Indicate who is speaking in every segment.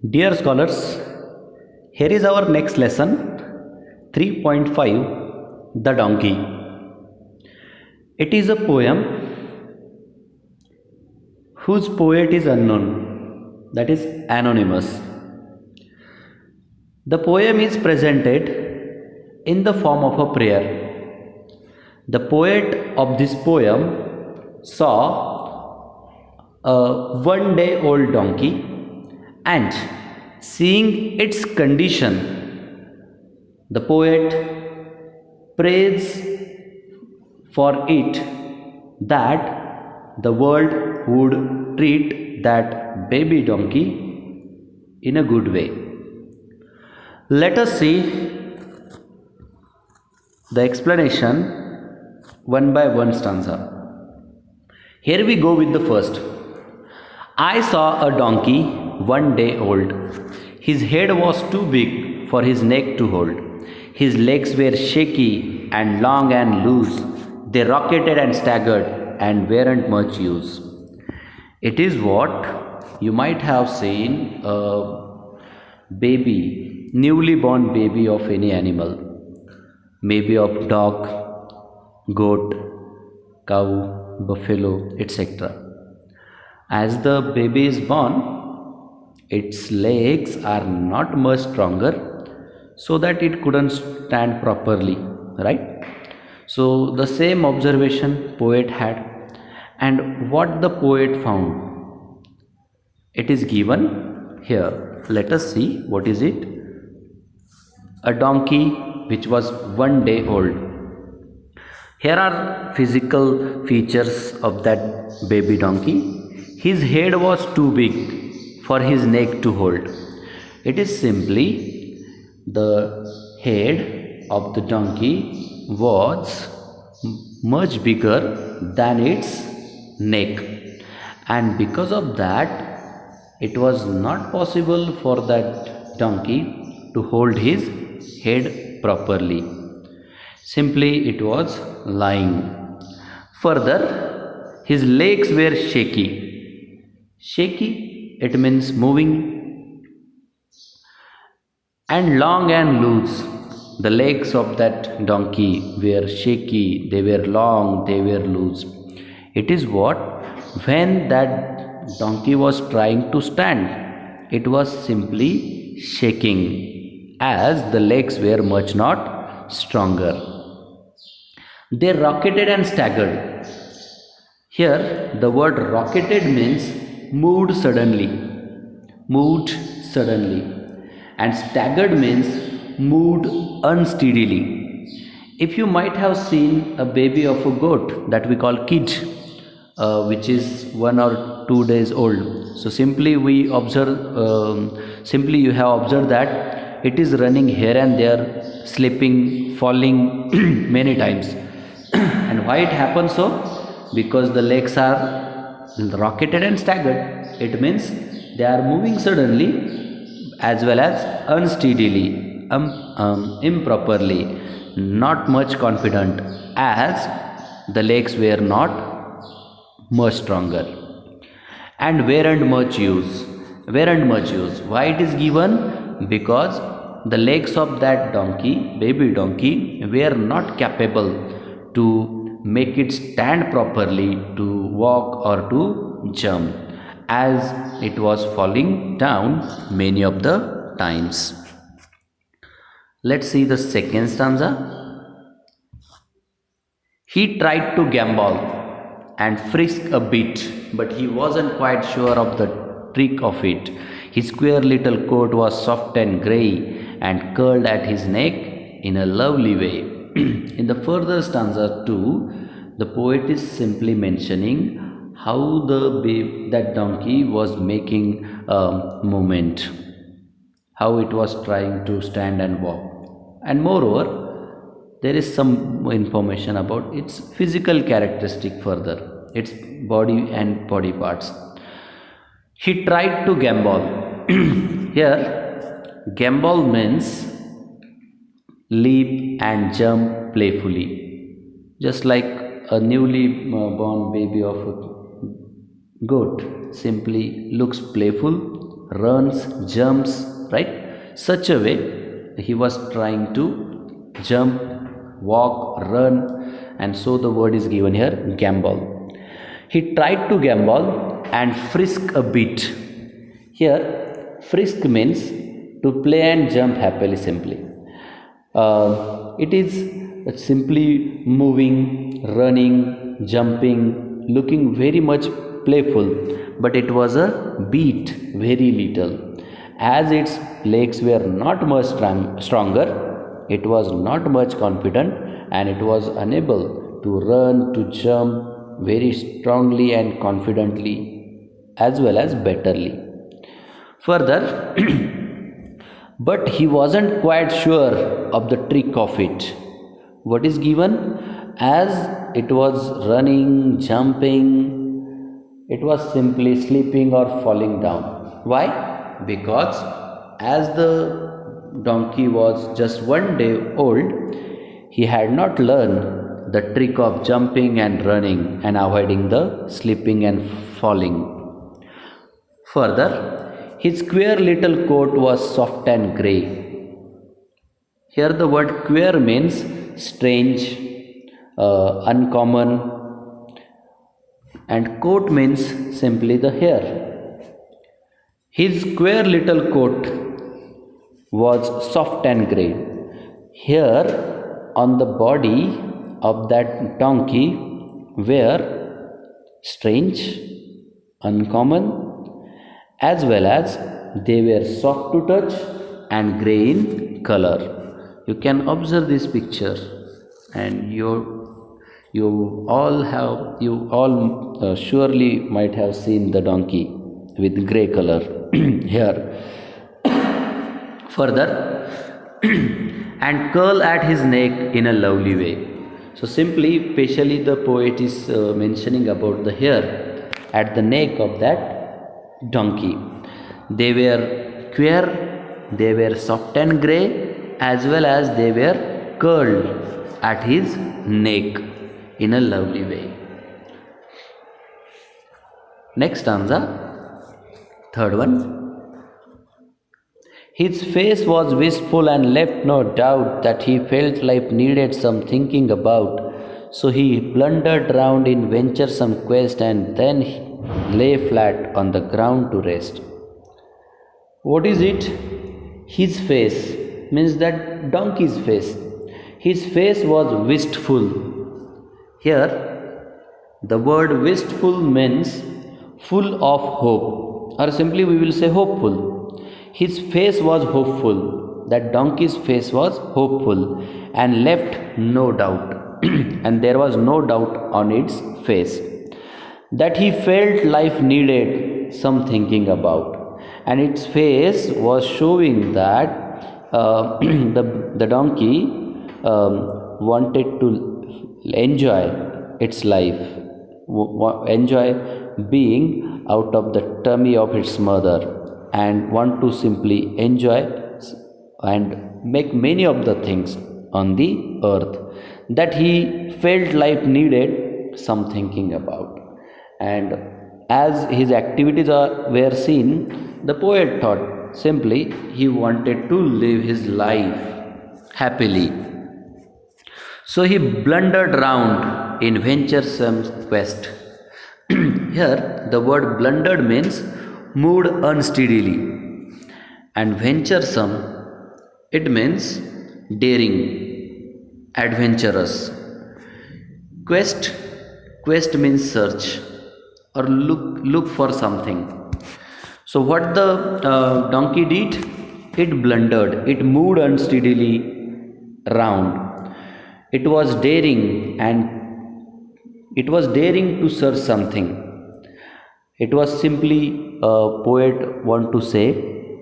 Speaker 1: Dear scholars, here is our next lesson 3.5 The Donkey. It is a poem whose poet is unknown, that is anonymous. The poem is presented in the form of a prayer. The poet of this poem saw a 1 day old donkey and seeing its condition, the poet prays for it that the world would treat that baby donkey in a good way. Let us see the explanation one by one stanza. Here we go with the first. I saw a donkey 1 day old. His head was too big for his neck to hold. His legs were shaky and long and loose. They rocketed and staggered and weren't much use. It is what you might have seen a baby, newly born baby of any animal, maybe of dog, goat, cow, buffalo, etc. As the baby is born, its legs are not much stronger, so that it couldn't stand properly, right? So the same observation poet had, and what the poet found, it is given here. Let us see what is it. A donkey which was 1 day old. Here are physical features of that baby donkey. His head was too big for his neck to hold. It is simply the head of the donkey was much bigger than its neck, and because of that it was not possible for that donkey to hold his head properly. Simply it was lying. Further, his legs were shaky. Shaky, it means moving, and long and loose. The legs of that donkey were shaky, they were long, they were loose. It is what, when that donkey was trying to stand, it was simply shaking, as the legs were much not stronger. They rocketed and staggered. Here, the word rocketed means moved suddenly, and staggered means moved unsteadily. If you might have seen a baby of a goat that we call kid, which is 1 or 2 days old, so simply we observe, simply you have observed that it is running here and there, slipping, falling many times. And why it happens so? Because the legs are rocketed and staggered. It means they are moving suddenly as well as unsteadily, improperly, not much confident, as the legs were not much stronger and weren't much use. Why it is given? Because the legs of that donkey, baby donkey, were not capable to make it stand properly, to walk or to jump, as it was falling down many of the times. Let's see the second stanza. He tried to gambol and frisk a bit, but he wasn't quite sure of the trick of it. His queer little coat was soft and grey and curled at his neck in a lovely way. In the further stanza 2, the poet is simply mentioning how that donkey was making a movement, how it was trying to stand and walk, and moreover there is some information about its physical characteristic further, its body and body parts. He tried to gambol. Here gambol means leap and jump playfully, just like a newly born baby of a goat simply looks playful, runs, jumps, right? Such a way he was trying to jump, walk, run, and so the word is given here, gambol. He tried to gambol and frisk a bit. Here frisk means to play and jump happily, simply. It is simply moving, running, jumping, looking very much playful, but it was a beat, very little. As its legs were not much stronger, it was not much confident, and it was unable to run, to jump very strongly and confidently, as well as betterly. Further, but he wasn't quite sure of the trick of it. What is given? As it was running, jumping, it was simply slipping or falling down. Why? Because as the donkey was just 1 day old, he had not learned the trick of jumping and running and avoiding the slipping and falling. Further, his queer little coat was soft and grey. Here the word queer means strange, uncommon, and coat means simply the hair. His queer little coat was soft and grey. Here on the body of that donkey were strange, uncommon, as well as they were soft to touch and grey in color. You can observe this picture, and you all surely might have seen the donkey with grey color here. Further, and curl at his neck in a lovely way. So simply, specially the poet is mentioning about the hair at the neck of that donkey. They were queer, they were soft and grey, as well as they were curled at his neck in a lovely way. Next stanza, third one. His face was wistful and left no doubt that he felt life needed some thinking about. So he blundered round in venturesome quest and then lay flat on the ground to rest. What is it? His face means that donkey's face. His face was wistful. Here the word wistful means full of hope, or simply we will say hopeful. His face was hopeful. That donkey's face was hopeful and left no doubt and there was no doubt on its face that he felt life needed some thinking about, and its face was showing that the donkey wanted to enjoy its life, enjoy being out of the tummy of its mother, and want to simply enjoy and make many of the things on the earth, that he felt life needed some thinking about. And as his activities were seen, the poet thought simply he wanted to live his life happily. So he blundered round in venturesome quest. Here the word blundered means moved unsteadily, and venturesome, it means daring, adventurous. Quest means search or look for something. So what the donkey did? It blundered, it moved unsteadily round. It was daring, and it was daring to search something. It was simply a poet want to say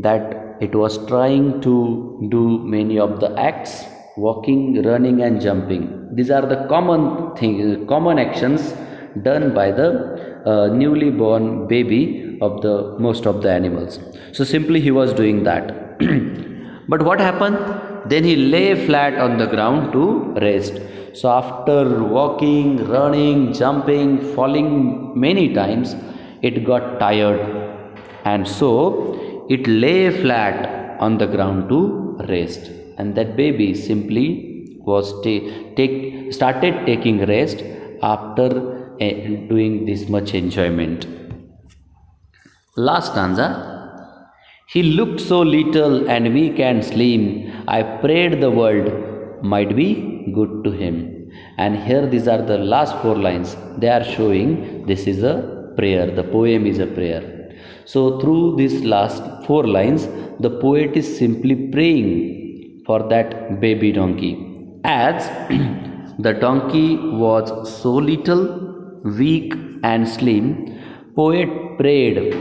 Speaker 1: that it was trying to do many of the acts, walking, running and jumping. These are the common actions done by the newly born baby of the most of the animals. So simply he was doing that. But what happened? Then he lay flat on the ground to rest. So after walking, running, jumping, falling many times, it got tired, and so it lay flat on the ground to rest, and that baby simply was started taking rest after doing this much enjoyment. Last stanza. He looked so little and weak and slim. I prayed the world might be good to him. And here these are the last four lines. They are showing this is a prayer. The poem is a prayer. So through these last four lines, the poet is simply praying for that baby donkey. As the donkey was so little, weak and slim, poet prayed.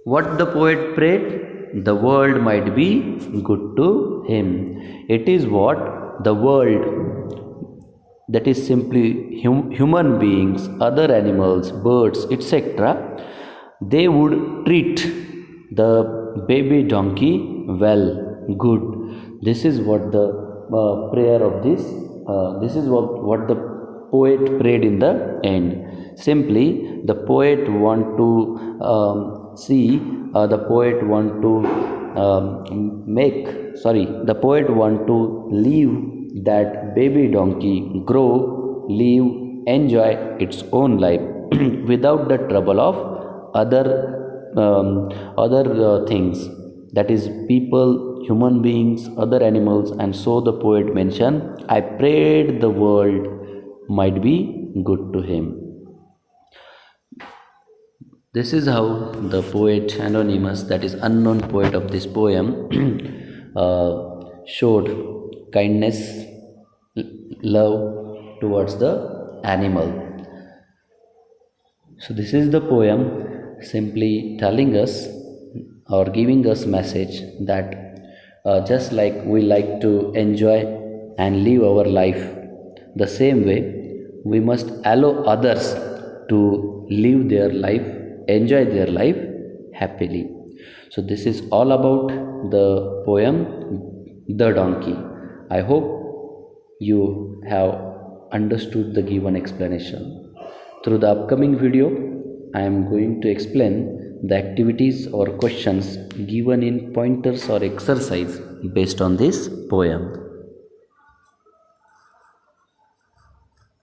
Speaker 1: What the poet prayed? The world might be good to him. It is what the world, that is simply human beings, other animals, birds, etc., they would treat the baby donkey well, good. This is what the prayer of this is what the poet prayed in the end. Simply, the poet want to the poet want to the poet want to leave that baby donkey grow, live, enjoy its own life without the trouble of other things, that is people, human beings, other animals. And so the poet mentioned, I prayed the world might be good to him. This is how the poet anonymous, that is unknown poet of this poem, showed kindness, love towards the animal. So this is the poem simply telling us or giving us message that just like we like to enjoy and live our life, the same way we must allow others to live their life, enjoy their life happily. So this is all about the poem The Donkey. I hope you have understood the given explanation. Through the upcoming video, I am going to explain the activities or questions given in pointers or exercise based on this poem.